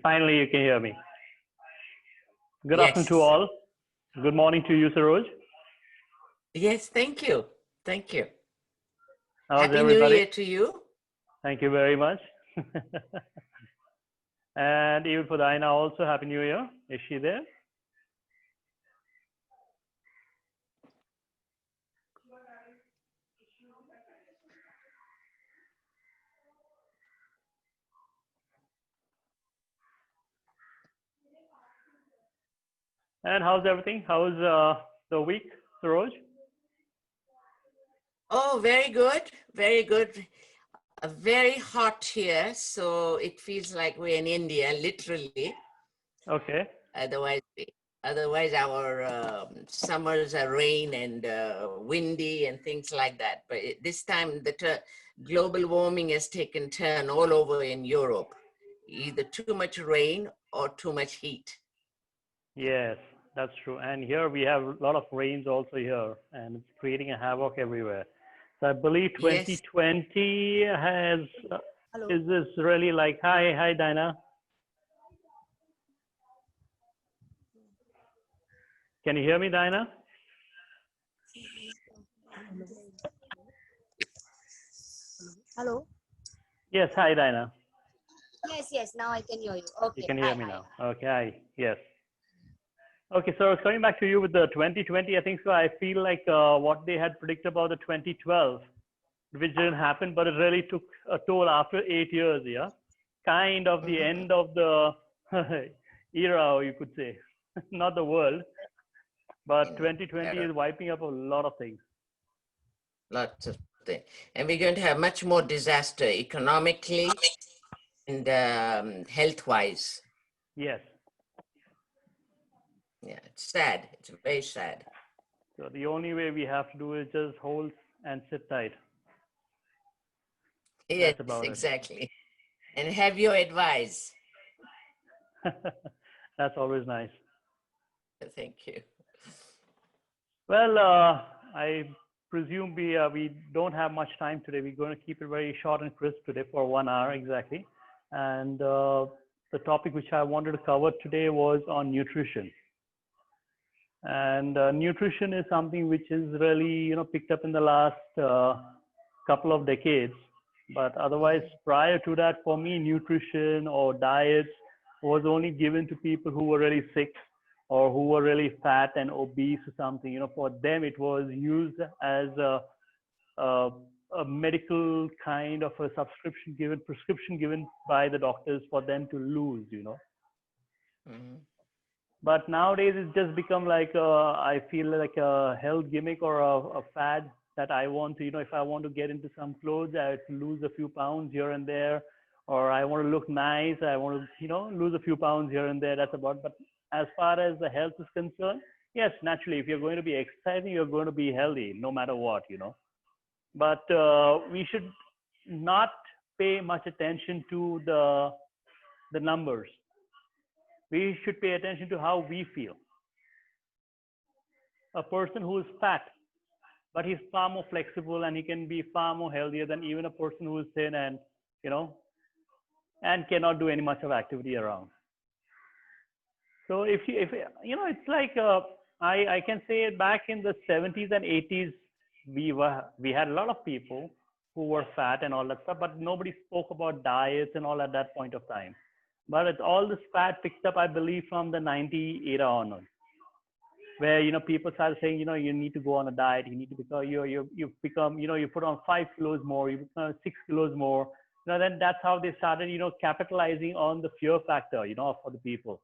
Finally, you can hear me. Good afternoon Yes. to all. Good morning to you, Saroj. Yes, thank you. Thank you. How's Happy everybody? New Year to you. Thank you very much. And even for Diana also, Happy New Year. Is she there? And how's everything? How's the week, Saroj? Oh, very good. Very good. Very hot here, so it feels like we're in India, literally. Okay. Otherwise our summers are rain and windy and things like that. But this time the global warming has taken turn all over in Europe. Either too much rain or too much heat. Yes, that's true. And here we have a lot of rains also here, and it's creating a havoc everywhere. So I believe Yes. 2020 has, Hello. is this really like, hi, Diana. Can you hear me, Diana? Hello. Yes, hi, Diana. Yes. Now I can hear you. Okay. You can hear me now. Okay, hi. Yes. Okay, so coming back to you with the 2020, I think so. I feel like what they had predicted about the 2012, which didn't happen, but it really took a toll after 8 years. Yeah, kind of the end of the era, you could say, not the world, but 2020 is wiping up a lot of things. Lots of things. And we're going to have much more disaster economically and health-wise. Yes. Yeah, it's sad. It's very sad. So the only way we have to do is just hold and sit tight. Yes, about exactly. And have your advice. That's always nice. Thank you. Well, I presume we don't have much time today. We're going to keep it very short and crisp today for 1 hour exactly. And the topic which I wanted to cover today was on nutrition. And nutrition is something which is really, picked up in the last couple of decades. But otherwise, prior to that, for me, nutrition or diets was only given to people who were really sick or who were really fat and obese or something. For them, it was used as a medical kind of a prescription given by the doctors for them to lose, But nowadays, it's just become like I feel like a health gimmick or a fad that I want to, if I want to get into some clothes, I have to lose a few pounds here and there, or I want to look nice, I want to, lose a few pounds here and there. That's about. But as far as the health is concerned, yes, naturally, if you're going to be exercising, you're going to be healthy, no matter what, But we should not pay much attention to the numbers. We should pay attention to how we feel. A person who is fat, but he's far more flexible and he can be far more healthier than even a person who is thin and, and cannot do any much of activity around. So if it's like, I can say back in the 70s and 80s, we had a lot of people who were fat and all that stuff, but nobody spoke about diets and all at that point of time. But it's all this fat picked up, I believe, from the 90 era onwards, where people started saying, you need to go on a diet, you need to become, you become, you put on 5 kilos more, you become 6 kilos more. Then that's how they started, capitalizing on the fear factor, for the people.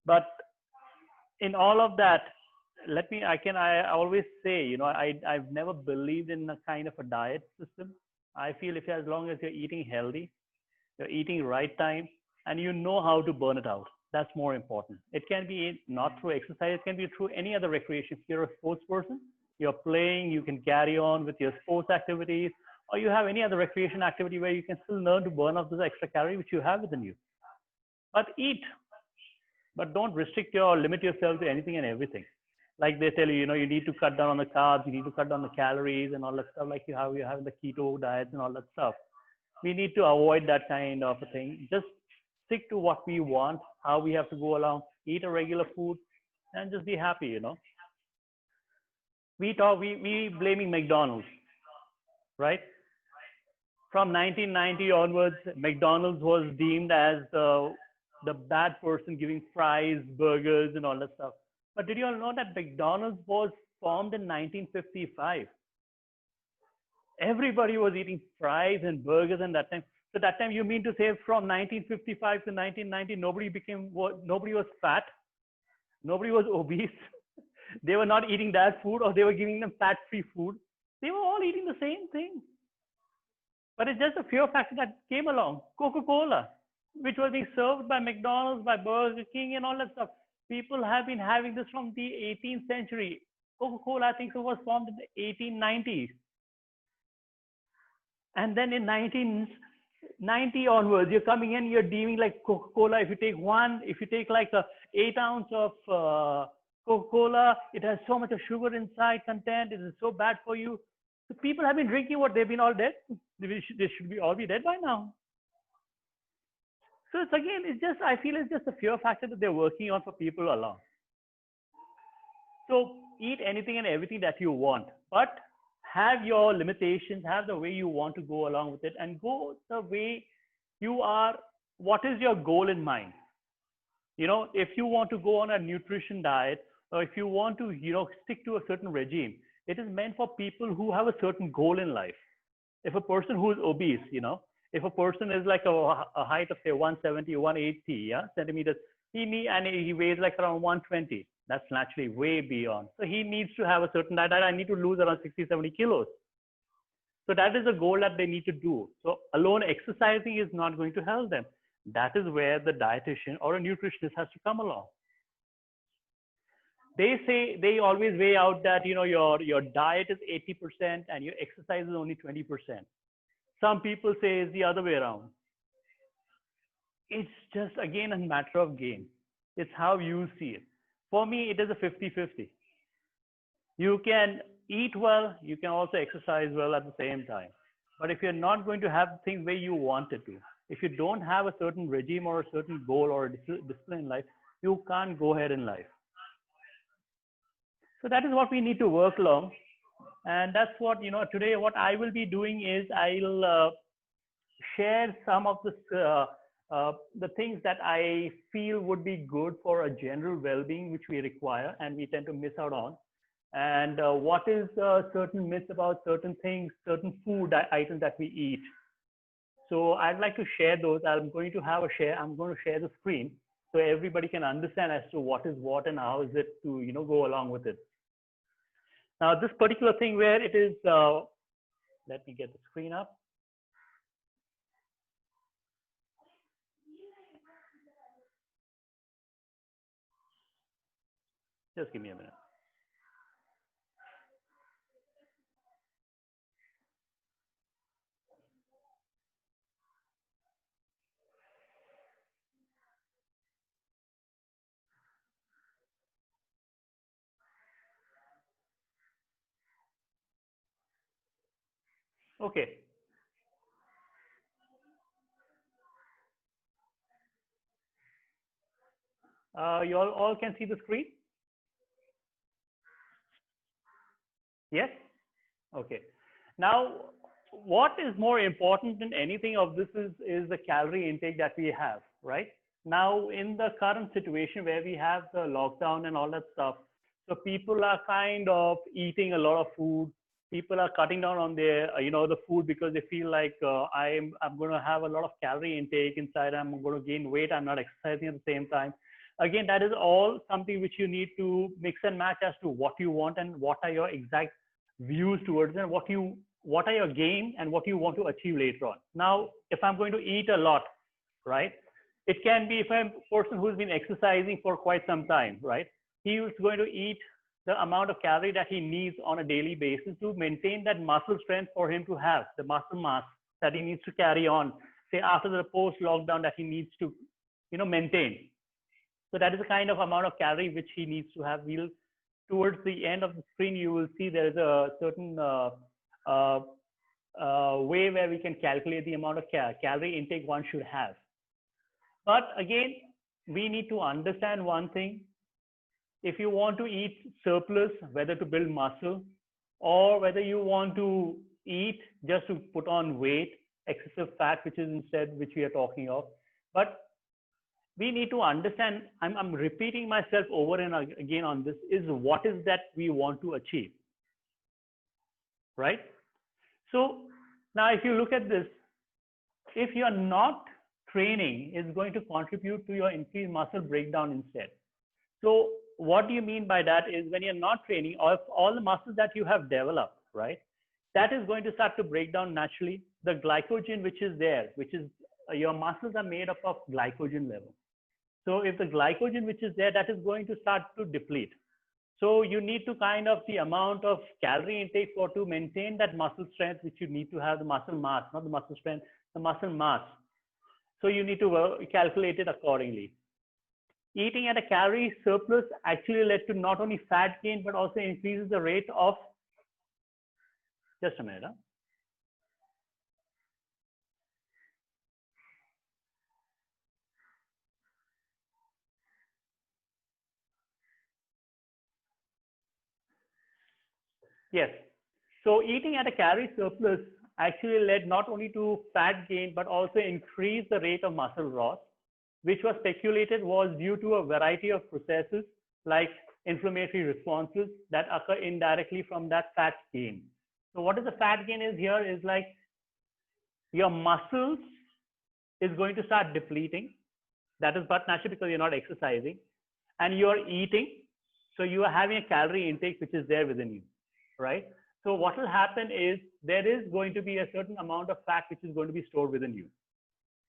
But in all of that, I always say, I've never believed in a kind of a diet system. I feel if as long as you're eating healthy, you're eating right time, and you know how to burn it out. That's more important. It can be not through exercise. It can be through any other recreation. If you're a sports person, you're playing, you can carry on with your sports activities, or you have any other recreation activity where you can still learn to burn off those extra calories which you have within you. But eat, but don't restrict or limit yourself to anything and everything. Like they tell you, you need to cut down on the carbs, you need to cut down the calories and all that stuff, like you have the keto diets and all that stuff. We need to avoid that kind of a thing. Just stick to what we want, how we have to go along, eat a regular food, and just be happy, you know. We blaming McDonald's, right? From 1990 onwards, McDonald's was deemed as the bad person giving fries, burgers, and all that stuff. But did you all know that McDonald's was formed in 1955? Everybody was eating fries and burgers in that time. So that time, you mean to say from 1955 to 1990, nobody was fat, nobody was obese, they were not eating that food, or they were giving them fat-free food. They were all eating the same thing. But it's just a fear factor that came along. Coca-Cola, which was being served by McDonald's, by Burger King, and all that stuff. People have been having this from the 18th century. Coca-Cola, I think, so was formed in the 1890s. And then in 1990 onwards, you're coming in, you're deeming like Coca-Cola. If you take like a 8 ounce of Coca-Cola, it has so much of sugar inside content. It is so bad for you. So people have been drinking what they've been all dead. They should be all be dead by now. So I feel it's just a fear factor that they're working on for people along. So eat anything and everything that you want, but have your limitations, have the way you want to go along with it, and go the way you are. What is your goal in mind? You know, if you want to go on a nutrition diet, or if you want to, stick to a certain regime, it is meant for people who have a certain goal in life. If a person who is obese, if a person is like a height of say 170, 180 centimeters, he weighs like around 120. That's naturally way beyond. So he needs to have a certain diet. I need to lose around 60, 70 kilos. So that is a goal that they need to do. So alone exercising is not going to help them. That is where the dietitian or a nutritionist has to come along. They always weigh out that, your diet is 80% and your exercise is only 20%. Some people say it's the other way around. It's just, again, a matter of game. It's how you see it. For me, it is a 50-50. You can eat well, you can also exercise well at the same time. But if you're not going to have things where you want it to, if you don't have a certain regime or a certain goal or a discipline in life, you can't go ahead in life. So that is what we need to work along. And that's what, today what I will be doing is I'll share some of the things that I feel would be good for a general well-being, which we require and we tend to miss out on. And what is certain myths about certain things, certain food items that we eat. So I'd like to share those. I'm going to share the screen so everybody can understand as to what is what and how is it to, go along with it. Now, this particular thing where it is, let me get the screen up. Just give me a minute. Okay. You all can see the screen? Yes? Okay. Now, what is more important than anything of this is the calorie intake that we have, right? Now, in the current situation where we have the lockdown and all that stuff, so people are kind of eating a lot of food. People are cutting down on their, the food because they feel like I'm going to have a lot of calorie intake inside. I'm going to gain weight. I'm not exercising at the same time. Again, that is all something which you need to mix and match as to what you want and what are your exact views towards it, and what are your gain and what you want to achieve later on. Now, if I'm going to eat a lot, right? It can be if I'm a person who's been exercising for quite some time, right? He is going to eat the amount of calorie that he needs on a daily basis to maintain that muscle strength for him to have, the muscle mass that he needs to carry on, say after the post-lockdown that he needs to, maintain. So that is the kind of amount of calorie which he needs to have. Towards the end of the screen, you will see there is a certain way where we can calculate the amount of calorie intake one should have. But again, we need to understand one thing. If you want to eat surplus, whether to build muscle or whether you want to eat just to put on weight, excessive fat, which is instead which we are talking of. But we need to understand, I'm repeating myself over and again on this, is what is that we want to achieve, right? So now if you look at this, if you're not training, is going to contribute to your increased muscle breakdown instead. So what do you mean by that is when you're not training, all the muscles that you have developed, right, that is going to start to break down naturally. The glycogen which is there, which is your muscles are made up of glycogen level. So if the glycogen which is there, that is going to start to deplete. So you need to kind of the amount of calorie intake for to maintain that muscle strength, which you need to have the muscle mass, not the muscle strength, the muscle mass. So you need to calculate it accordingly. Eating at a calorie surplus actually led to not only fat gain, but also increases the rate of, just a minute. Huh? Yes. So eating at a calorie surplus actually led not only to fat gain, but also increased the rate of muscle loss, which was speculated was due to a variety of processes like inflammatory responses that occur indirectly from that fat gain. So what is the fat gain is here is like your muscles is going to start depleting. That is but naturally because you're not exercising and you're eating. So you are having a calorie intake which is there within you, right? So what will happen is there is going to be a certain amount of fat which is going to be stored within you.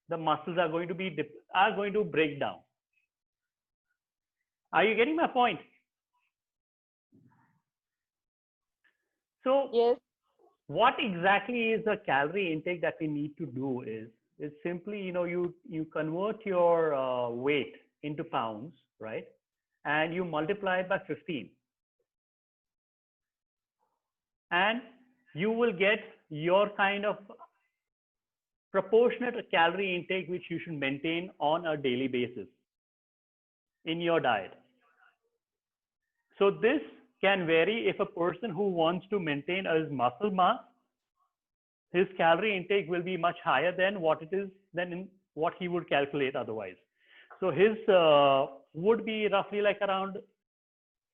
The muscles are going to break down. Are you getting my point? So Yes. what exactly is the calorie intake that we need to do is simply, you convert your weight into pounds, right? And you multiply it by 15. And you will get your kind of proportionate calorie intake which you should maintain on a daily basis in your diet. So this can vary if a person who wants to maintain his muscle mass, his calorie intake will be much higher than what it is than what he would calculate otherwise. So his would be roughly like around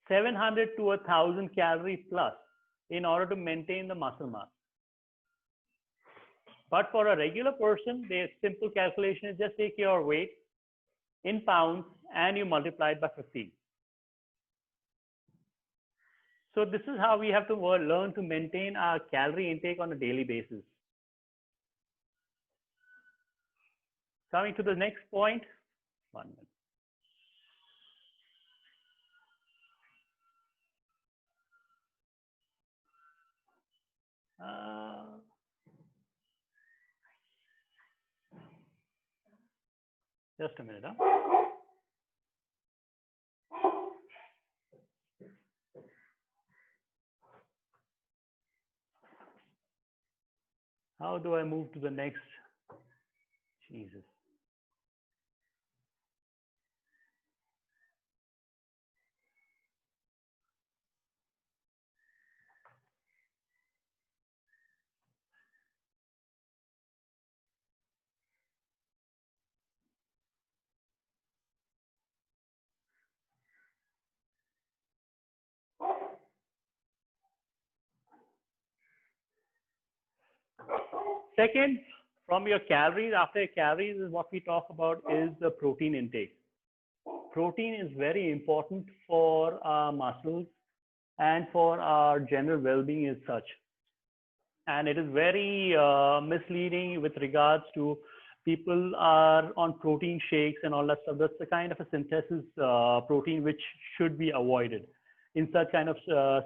700 to 1,000 calorie plus in order to maintain the muscle mass. But for a regular person, the simple calculation is just take your weight in pounds and you multiply it by 15. So this is how we have to learn to maintain our calorie intake on a daily basis. Coming to the next point, 1 minute. Just a minute. Huh? How do I move to the next? Jesus. Second, from your calories, after your calories is what we talk about is the protein intake. Protein is very important for our muscles and for our general well-being as such. And it is very misleading with regards to people are on protein shakes and all that stuff. That's the kind of a synthesis protein which should be avoided in such kind of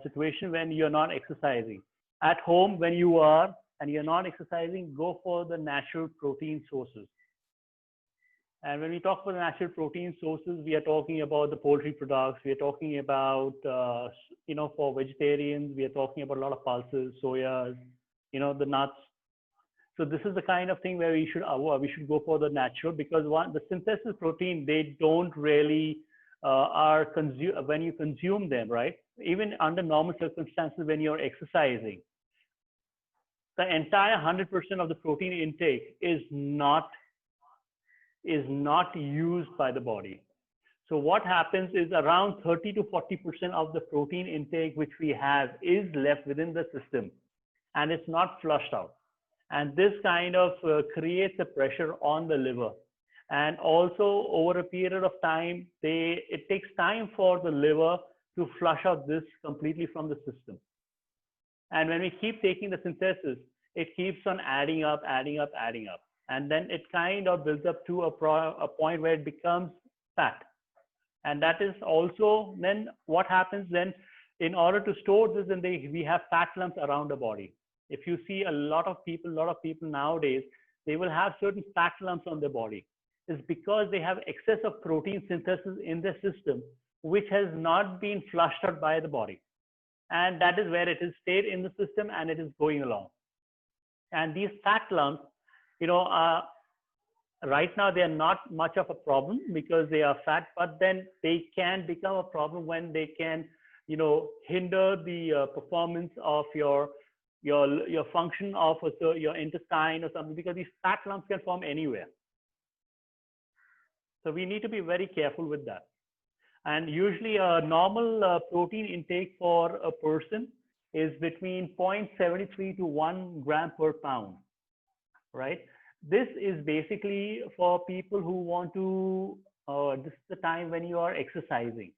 situation when you're not exercising. At home, when you are and you're not exercising, go for the natural protein sources. And when we talk about the natural protein sources, we are talking about the poultry products. We are talking about, for vegetarians, we are talking about a lot of pulses, soyas, the nuts. So this is the kind of thing where we should avoid. We should go for the natural, because one, the synthesis protein, they don't really when you consume them, right? Even under normal circumstances, when you're exercising, the entire 100% of the protein intake is not used by the body. So what happens is around 30 to 40% of the protein intake which we have is left within the system, and it's not flushed out. And this kind of creates a pressure on the liver. And also over a period of time, it takes time for the liver to flush out this completely from the system. And when we keep taking the synthesis, it keeps on adding up. And then it kind of builds up to a point where it becomes fat. And that is also then what happens then, in order to store this, then we have fat lumps around the body. If you see a lot of people nowadays, they will have certain fat lumps on their body. It's because they have excess of protein synthesis in their system, which has not been flushed out by the body. And that is where it is stayed in the system and it is going along. And these fat lumps, right now, they are not much of a problem because they are fat, but then they can become a problem when they can, hinder the performance of your function of your intestine or something, because these fat lumps can form anywhere. So we need to be very careful with that. And usually a normal protein intake for a person is between 0.73 to 1 gram per pound, right? This is basically for people who want to, this is the time when you are exercising.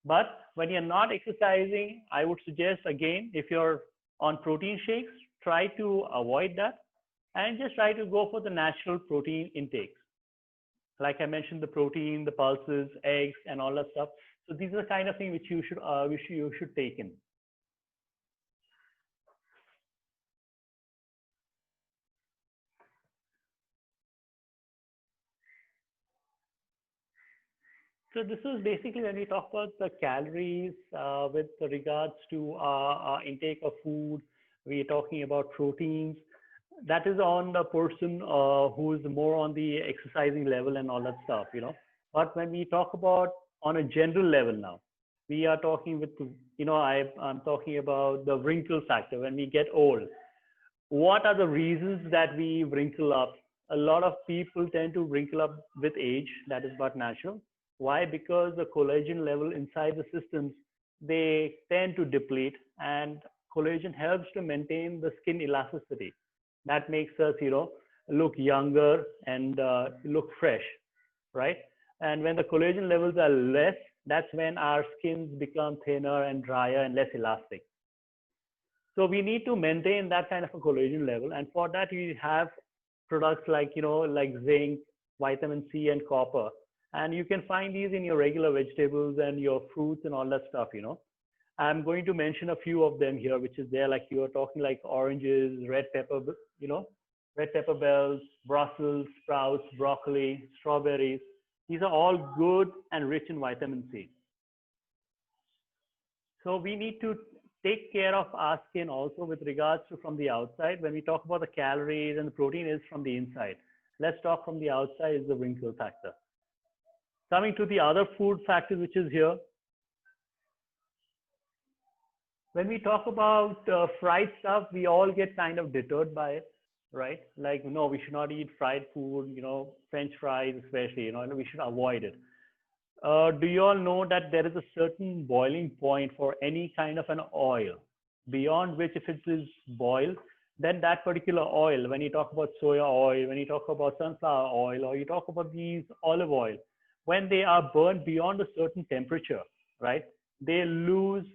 But when you're not exercising, I would suggest, again, if you're on protein shakes, try to avoid that and just try to go for the natural protein intakes. Like I mentioned, the protein, the pulses, eggs, and all that stuff. So these are the kind of things which you should take in. So this is basically when we talk about the calories with regards to our intake of food. We're talking about proteins. That is on the person who is more on the exercising level and all that stuff, But when we talk about on a general level now, we are talking with, I'm talking about the wrinkle factor when we get old. What are the reasons that we wrinkle up? A lot of people tend to wrinkle up with age. That is but natural. Why? Because the collagen level inside the systems, they tend to deplete, and collagen helps to maintain the skin elasticity. That makes us, look younger and look fresh, right? And when the collagen levels are less, that's when our skins become thinner and drier and less elastic. So we need to maintain that kind of a collagen level. And for that, we have products like, like zinc, vitamin C, and copper. And you can find these in your regular vegetables and your fruits and all that stuff, I'm going to mention a few of them here, which is there, like you are talking like oranges, red pepper, red pepper bells, Brussels sprouts, broccoli, strawberries. These are all good and rich in vitamin C. So we need to take care of our skin also with regards to from the outside. When we talk about the calories and the protein is from the inside. Let's talk from the outside is the wrinkle factor. Coming to the other food factors, which is here. When we talk about fried stuff, we all get kind of deterred by it, right? Like, no, we should not eat fried food, French fries especially, we should avoid it. Do you all know that there is a certain boiling point for any kind of an oil, beyond which if it is boiled, then that particular oil, when you talk about soya oil, when you talk about sunflower oil, or you talk about these olive oil, when they are burned beyond a certain temperature, right, they lose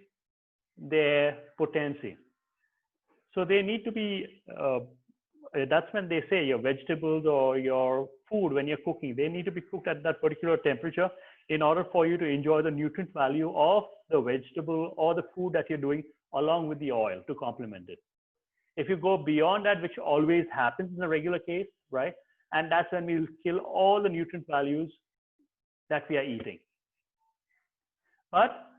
their potency. So they need to be, that's when they say your vegetables or your food, when you're cooking, they need to be cooked at that particular temperature in order for you to enjoy the nutrient value of the vegetable or the food that you're doing along with the oil to complement it. If you go beyond that, which always happens in a regular case, right? And that's when we'll kill all the nutrient values that we are eating. But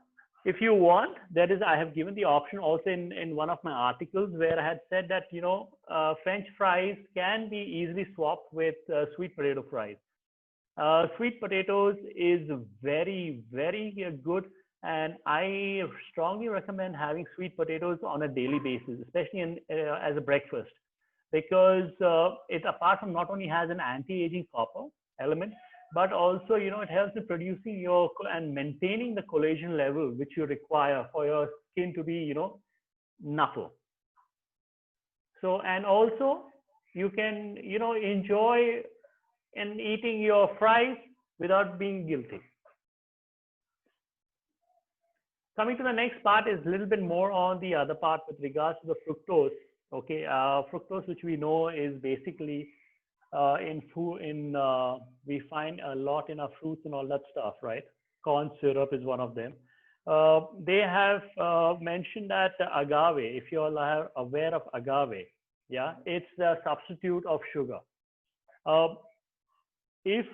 If you want, I have given the option also in one of my articles where I had said that, French fries can be easily swapped with sweet potato fries. Sweet potatoes is very, very good, and I strongly recommend having sweet potatoes on a daily basis, especially as a breakfast, because it, apart from not only has an anti-aging copper element, but also, it helps in producing and maintaining the collagen level which you require for your skin to be, supple. So, and also you can, enjoy in eating your fries without being guilty. Coming to the next part is a little bit more on the other part with regards to the fructose. Okay, fructose, which we know is basically in food, we find a lot in our fruits and all that stuff, right? Corn syrup is one of them. They have mentioned that agave, if you all are aware of agave, yeah, it's a substitute of sugar. If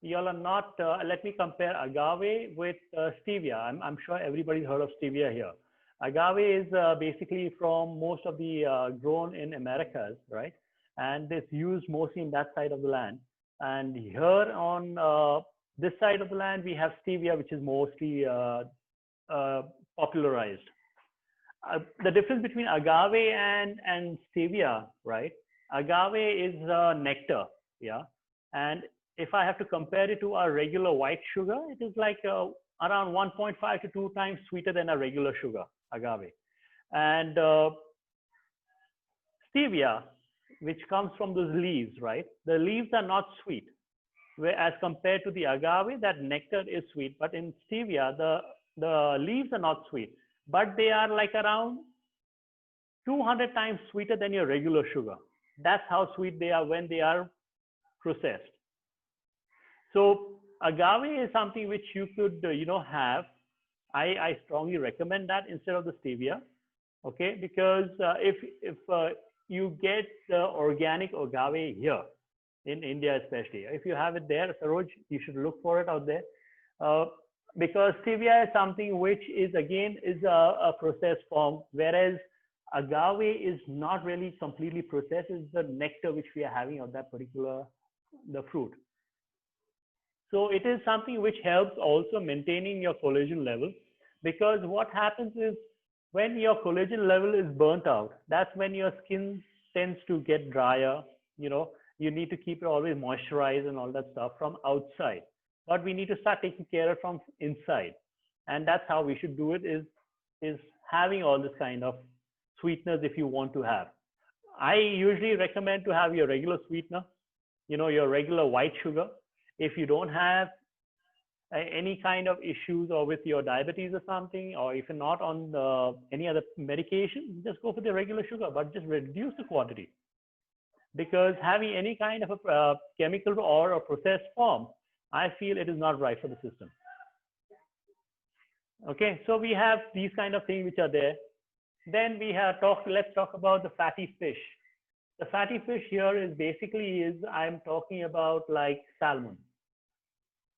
you all are not, let me compare agave with stevia. I'm sure everybody's heard of stevia here. Agave is basically from most of the grown in Americas, right? And it's used mostly in that side of the land. And here on this side of the land, we have stevia, which is mostly popularized. The difference between agave and stevia, right? Agave is nectar, yeah. And if I have to compare it to our regular white sugar, it is like around 1.5 to 2 times sweeter than a regular sugar, agave. And stevia, which comes from those leaves, right? The leaves are not sweet, whereas compared to the agave, that nectar is sweet. But in stevia, the leaves are not sweet, but they are like around 200 times sweeter than your regular sugar. That's how sweet they are when they are processed. So agave is something which you could, have. I strongly recommend that instead of the stevia, okay? Because if you get the organic agave here in India, especially, if you have it there, Saroj, you should look for it out there. Because stevia is something which is again a processed form, whereas agave is not really completely processed. It's the nectar which we are having of that particular the fruit. So it is something which helps also maintaining your collagen level, because what happens is when your collagen level is burnt out, that's when your skin tends to get drier. You need to keep it always moisturized and all that stuff from outside. But we need to start taking care of it from inside. And that's how we should do it, is having all this kind of sweeteners if you want to have. I usually recommend to have your regular sweetener, your regular white sugar. If you don't have any kind of issues or with your diabetes or something, or if you're not on any other medication, just go for the regular sugar, but just reduce the quantity. Because having any kind of a chemical or a processed form, I feel it is not right for the system. Okay, so we have these kind of things which are there. Then we have let's talk about the fatty fish. The fatty fish here is basically I'm talking about like salmon.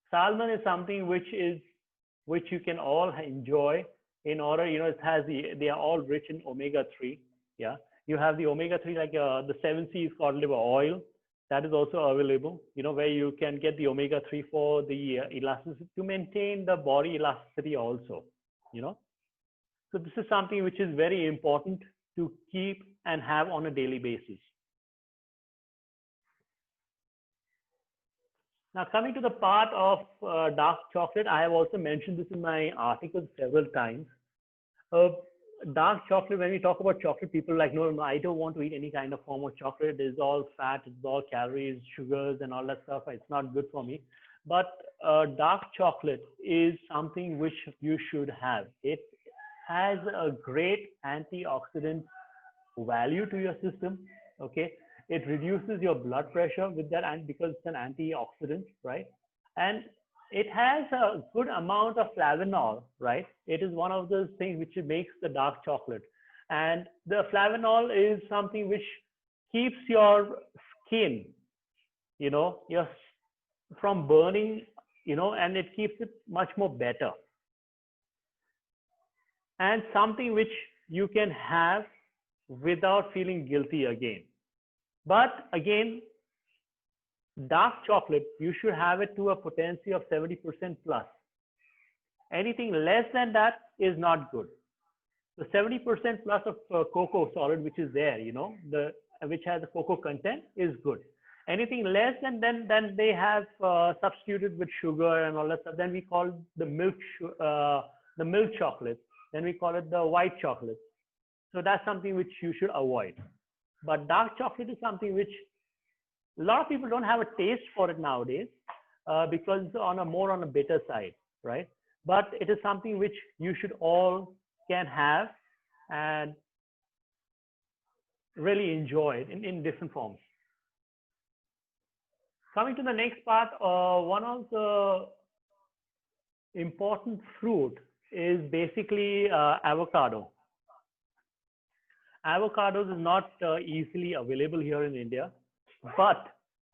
Salmon is something which you can all enjoy in order, they are all rich in omega-3. Yeah, you have the omega-3 like the 7 C's cod liver oil. That is also available, where you can get the omega-3 for the elasticity, to maintain the body elasticity also, So this is something which is very important to keep and have on a daily basis. Now, coming to the part of dark chocolate, I have also mentioned this in my article several times. Dark chocolate, when we talk about chocolate, people are like, no, I don't want to eat any kind of form of chocolate. It's all fat, it's all calories, sugars, and all that stuff. It's not good for me. But dark chocolate is something which you should have. It has a great antioxidant value to your system. Okay, it reduces your blood pressure with that, and because it's an antioxidant, right? And it has a good amount of flavanol, right? It is one of those things which makes the dark chocolate. And the flavanol is something which keeps your skin, from burning, and it keeps it much more better. and something which you can have without feeling guilty again. But again, dark chocolate, you should have it to a potency of 70% plus. Anything less than that is not good. So 70% plus of cocoa solid, which is there, which has a cocoa content, is good. Anything less than then they have substituted with sugar and all that stuff. Then we call the milk chocolate. Then we call it the white chocolate. So that's something which you should avoid. But dark chocolate is something which a lot of people don't have a taste for it nowadays because it's more on a bitter side, right? But it is something which you should all can have and really enjoy it in different forms. Coming to the next part, one of the important fruit is basically avocado. Avocados is not easily available here in India, but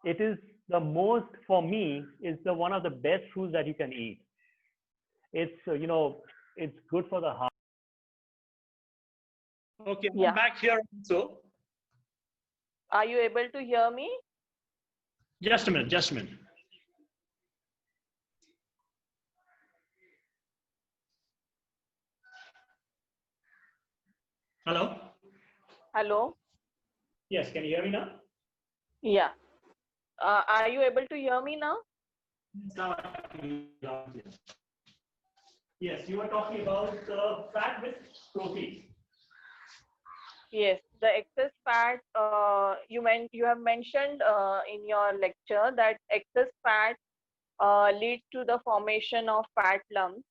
it is the most, for me, is the one of the best fruits that you can eat. It's it's good for the heart. Okay, Yeah. I'm back here also. Are you able to hear me? Just a minute. Hello? Hello? Yes, can you hear me now? Yeah. Are you able to hear me now? Now I can hear you. Yes, you were talking about fat with protein. Yes, the excess fat, you have mentioned in your lecture that excess fat leads to the formation of fat lumps.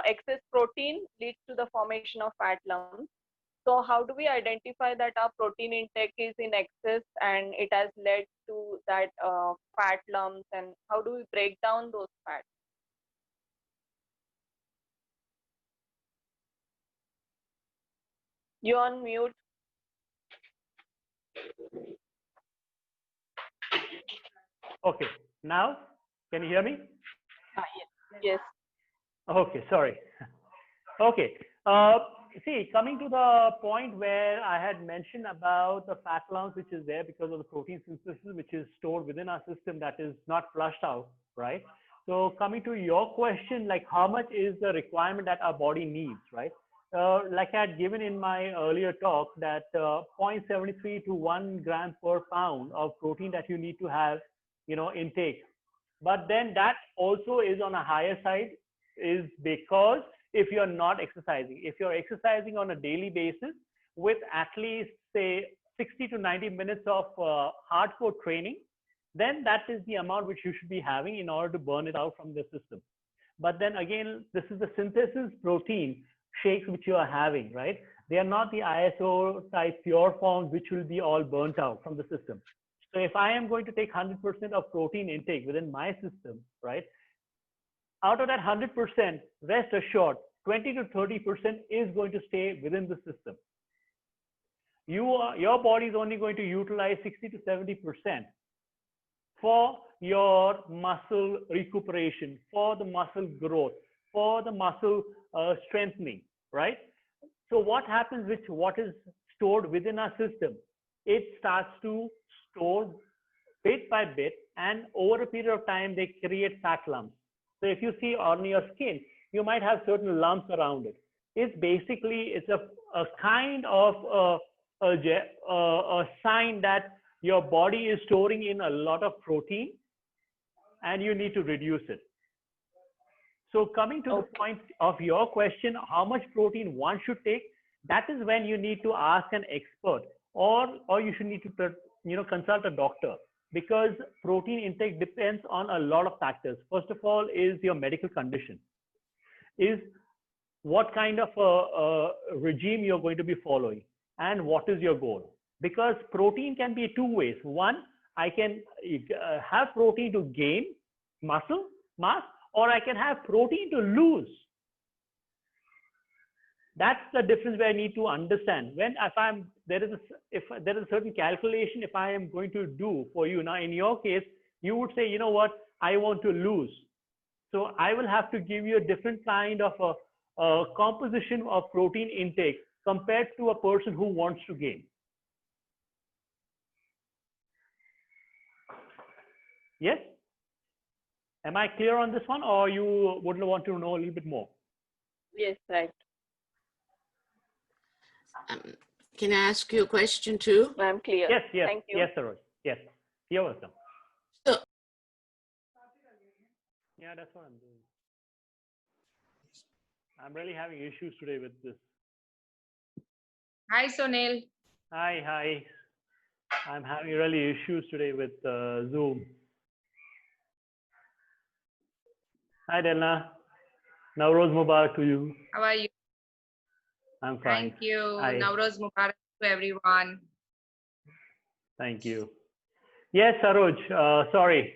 Excess protein leads to the formation of fat lumps. So how do we identify that our protein intake is in excess and it has led to that fat lumps, and how do we break down those fats? You're on mute. Okay, now can you hear me? Yes. Okay, sorry. Okay, see, coming to the point where I had mentioned about the fat lumps which is there because of the protein synthesis which is stored within our system that is not flushed out, right? So coming to your question, like how much is the requirement that our body needs, right? Like I had given in my earlier talk that 0.73 to 1 gram per pound of protein that you need to have, intake. But then that also is on a higher side is because if you're not exercising, if you're exercising on a daily basis with at least say 60 to 90 minutes of hardcore training, then that is the amount which you should be having in order to burn it out from the system. But then again, this is the synthesis protein shakes which you are having, right? They are not the ISO type pure forms which will be all burnt out from the system. So if I am going to take 100% of protein intake within my system, right? Out of that 100%, rest assured, 20 to 30% is going to stay within the system. Your body is only going to utilize 60 to 70% for your muscle recuperation, for the muscle growth, for the muscle strengthening, right? So what happens with what is stored within our system? It starts to store bit by bit, and over a period of time, they create fat lumps. So if you see on your skin, you might have certain lumps around it. It's basically, it's a kind of a sign that your body is storing in a lot of protein and you need to reduce it. So coming to the point of your question, how much protein one should take, that is when you need to ask an expert or you should need to consult a doctor, because protein intake depends on a lot of factors. First of all is your medical condition, is what kind of a regime you're going to be following and what is your goal. Because protein can be two ways. One, I can have protein to gain muscle mass, or I can have protein to lose. That's the difference where I need to understand. When if there is a certain calculation if I am going to do for you. Now in your case, you would say, you know what, I want to lose. So I will have to give you a different kind of composition of protein intake compared to a person who wants to gain? Yes? Am I clear on this one, or you would want to know a little bit more? Yes, right. Can I ask you a question too? I'm clear. Yes, yes, Thank you. yes, Saroj. Yes, you're welcome. So, Yeah, that's what I'm doing. I'm really having issues today with this. Hi, Sunil. Hi. I'm having really issues today with Zoom. Hi, Delna. Navroz Mubarak to you. How are you? I'm fine. Thank you. Hi. Navroz Mubarak to everyone. Thank you. Yes, Saroj, sorry.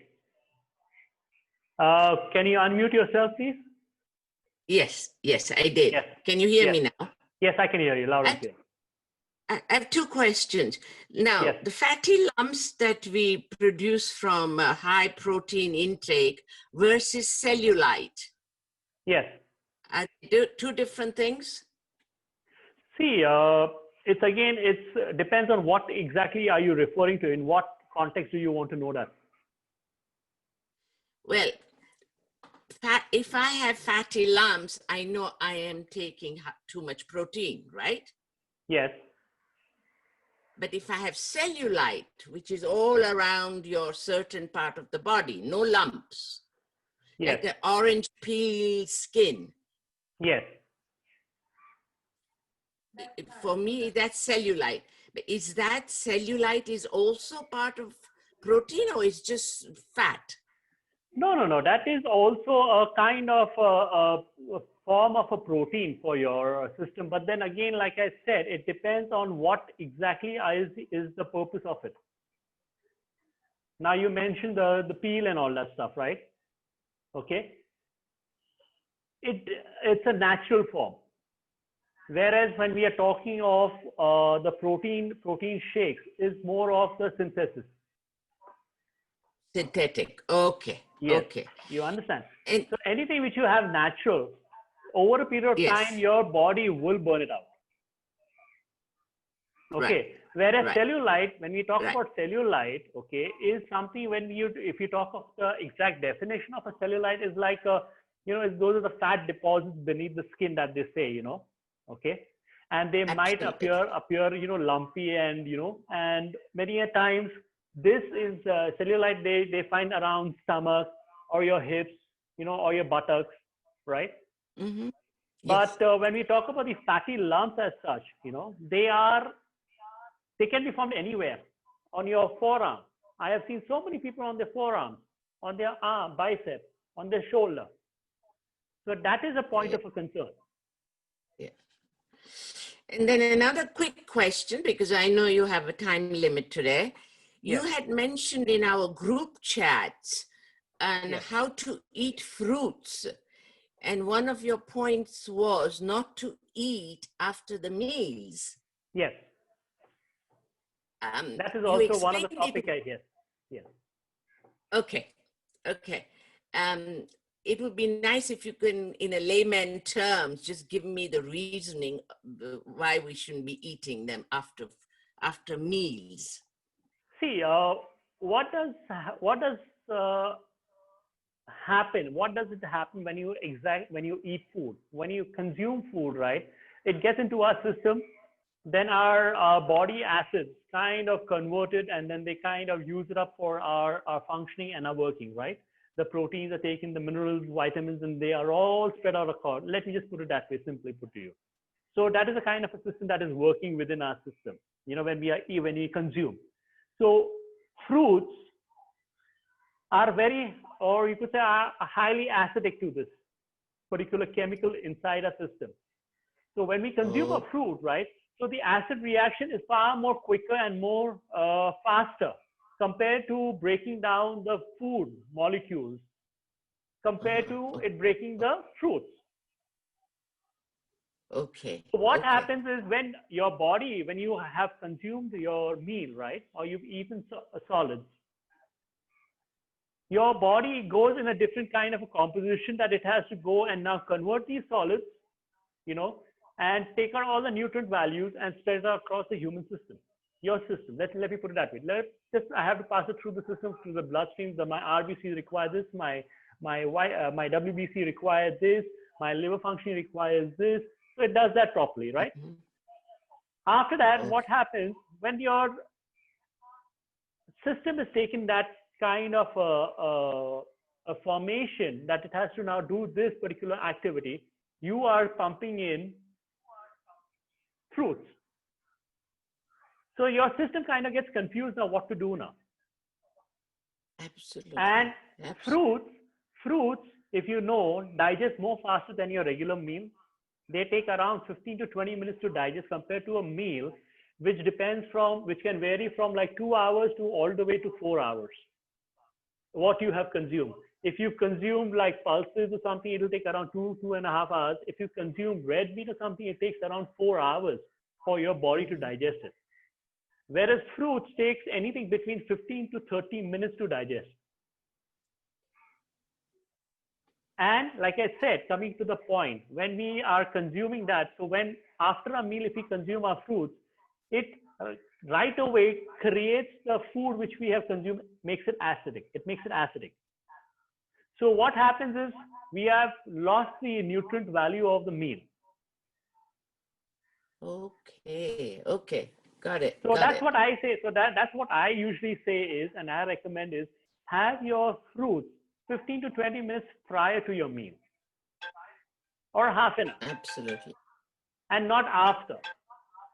Can you unmute yourself, please? yes, I did. Yes. Can you hear Yes. me now? Yes, I can hear you loud and clear. I have two questions. Now, Yes. the fatty lumps that we produce from high protein intake versus cellulite, Yes. are they two different things? See, it depends on what exactly are you referring to. In what context do you want to know that? Well, if I have fatty lumps, I know I am taking too much protein, right? Yes. But if I have cellulite, which is all around your certain part of the body, no lumps, Yes. like an orange peel skin, Yes. for me, that's cellulite. But is that cellulite is also part of protein, or is just fat? No. That is also a kind of a form of a protein for your system. But then again, like I said, it depends on what exactly is the purpose of it. Now you mentioned the peel and all that stuff, right? Okay. It's a natural form. Whereas when we are talking of the protein shakes is more of the synthesis. Synthetic. Okay. Yes. Okay. You understand? And So anything which you have natural, over a period of Yes. time, your body will burn it out. Okay. Right. Whereas Right. cellulite, when we talk Right. about cellulite, okay, is something if you talk of the exact definition of a cellulite is like those are the fat deposits beneath the skin that they say, okay, and they might Absolutely. appear, lumpy and many a times this is cellulite they find around stomach or your hips, or your buttocks, right? Mm-hmm. But Yes. when we talk about the fatty lumps as such, they can be found anywhere on your forearm. I have seen so many people on their forearm, on their arm, bicep, on their shoulder. So that is a point Yeah. of a concern. Yeah. And then another quick question, because I know you have a time limit today. You Yes. had mentioned in our group chats on Yes. how to eat fruits. And one of your points was not to eat after the meals. Yes. That is You also one of the explained topic it. I guess. Yes. Okay. It would be nice if you can, in a layman terms, just give me the reasoning why we shouldn't be eating them after meals. See, what does happen? What does it happen when you eat food? When you consume food, right? It gets into our system. Then our body acids kind of convert it, and then they kind of use it up for our functioning and our working, right? The proteins are taken, the minerals, vitamins, and they are all spread out across. Let me just put it that way, simply put to you. So that is a kind of a system that is working within our system, when we consume. So fruits are very, or you could say are highly acidic to this particular chemical inside our system. So when we consume a fruit, right, so the acid reaction is far more quicker and more faster compared to breaking down the food molecules compared to it breaking the fruits. Okay. So what Okay. happens is when your body, when you have consumed your meal, right, or you've eaten solids, your body goes in a different kind of a composition that it has to go and now convert these solids you know, and take out all the nutrient values and spread it across the human system, your system. Let me put it that way. I have to pass it through the system, through the bloodstream. My RBC require this, my WBC requires this, my liver function requires this. So it does that properly, right? Mhm. After that, Okay. what happens when your system is taking that kind of a formation that it has to now do this particular activity, you are pumping in fruits. So your system kind of gets confused now what to do now. Absolutely. And Absolutely. fruits, if you know, digest more faster than your regular meal. They take around 15 to 20 minutes to digest compared to a meal, which can vary from like 2 hours to all the way to 4 hours. What you have consumed. If you consume like pulses or something, it will take around 2.5 hours. If you consume red meat or something, it takes around 4 hours for your body to digest it. Whereas fruits takes anything between 15 to 30 minutes to digest. And like I said, coming to the point, when we are consuming that, so when after a meal, if we consume our fruits, it right away creates the food which we have consumed, makes it acidic. It makes it acidic. So what happens is we have lost the nutrient value of the meal. Okay. Okay. Got it. So Got that's it. what I say. So that's what I usually say is, and I recommend is, have your fruits 15 to 20 minutes prior to your meal, or half an hour, Absolutely. and not after,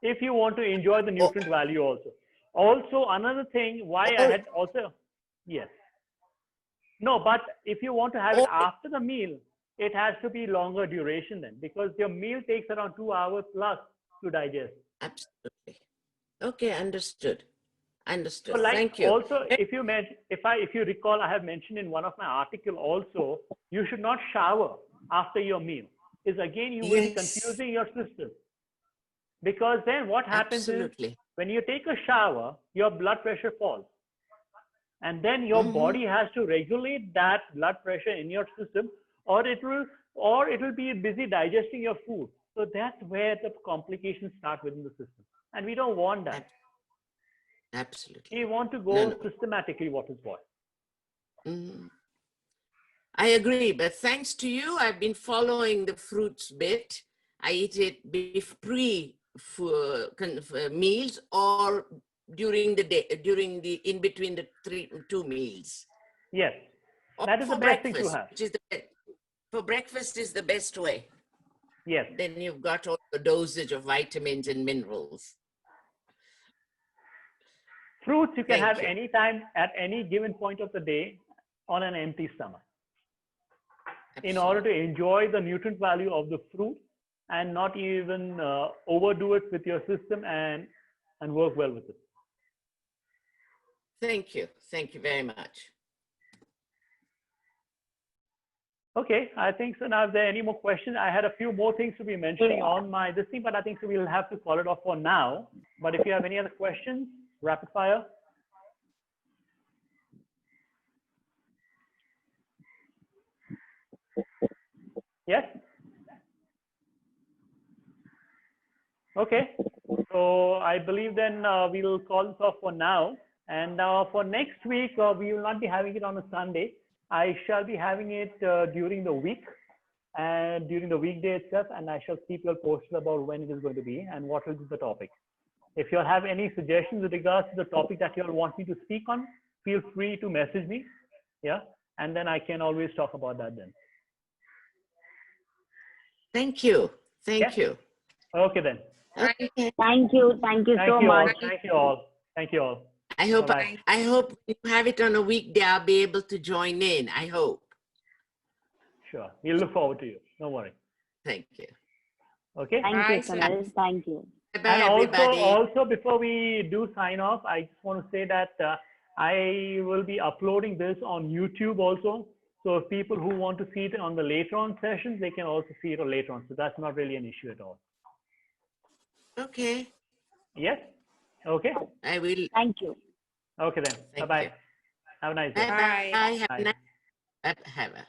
if you want to enjoy the Oh, nutrient value also. Also, another thing why I oh, had also, yes. No, but if you want to have it oh, after the meal, it has to be longer duration then, because your meal takes around 2 hours plus to digest. absolutely. Okay, understood. So Understood. like Thank you. also, if you recall, I have mentioned in one of my article also, you should not shower after your meal. Is again, you will be Yes, confusing your system, because then what happens is absolutely. when you take a shower, your blood pressure falls, and then your Mm-hmm. body has to regulate that blood pressure in your system, or it will be busy digesting your food. So that's where the complications start within the system, and we don't want that. Absolutely. We want to No, go no. systematically what is what. Mhm. I agree, but thanks to you, I've been following the fruits bit. I eat it for meals or during the day, in between the two meals, Yes, or that is the for best thing to breakfast, have. which is for breakfast is the best way. Yes, Then you've got all the dosage of vitamins and minerals. fruits you can have Thank you. anytime at any given point of the day on an empty stomach, in order to Absolutely. enjoy the nutrient value of the fruit and not even overdo it with your system and work well with it. Thank you. Thank you very much. Okay, I think so. Now, if there are any more questions, I had a few more things to be mentioning on my this thing, but I think so we'll have to call it off for now. But if you have any other questions, rapid fire. Yes? Okay. So I believe then we'll call this off for now. And for next week, we will not be having it on a Sunday. I shall be having it during the week and during the weekday itself. And I shall keep you all posted about when it is going to be and what will be the topic. If you all have any suggestions with regards to the topic that you all want me to speak on, feel free to message me. Yeah. And then I can always talk about that then. Thank you. Thank Yeah. you. Okay then. Okay. Thank you. Thank you Thank so you much. all. Thank you all. Thank you all. I hope Bye-bye. I hope you have it on a weekday. I'll be able to join in. I hope. Sure. We'll look forward to you. Don't worry. Thank you. Okay. Thank you, Bye, sir. Sunil. Thank you. Bye, And everybody. also before we do sign off, I just want to say that I will be uploading this on YouTube also. So if people who want to see it on the later on sessions, they can also see it later on. So that's not really an issue at all. Okay. Yes? Okay. I will. Thank you. Okay then. Thank Bye-bye. you. Have a nice day. Bye. Bye. Have a Bye. nice. Have a.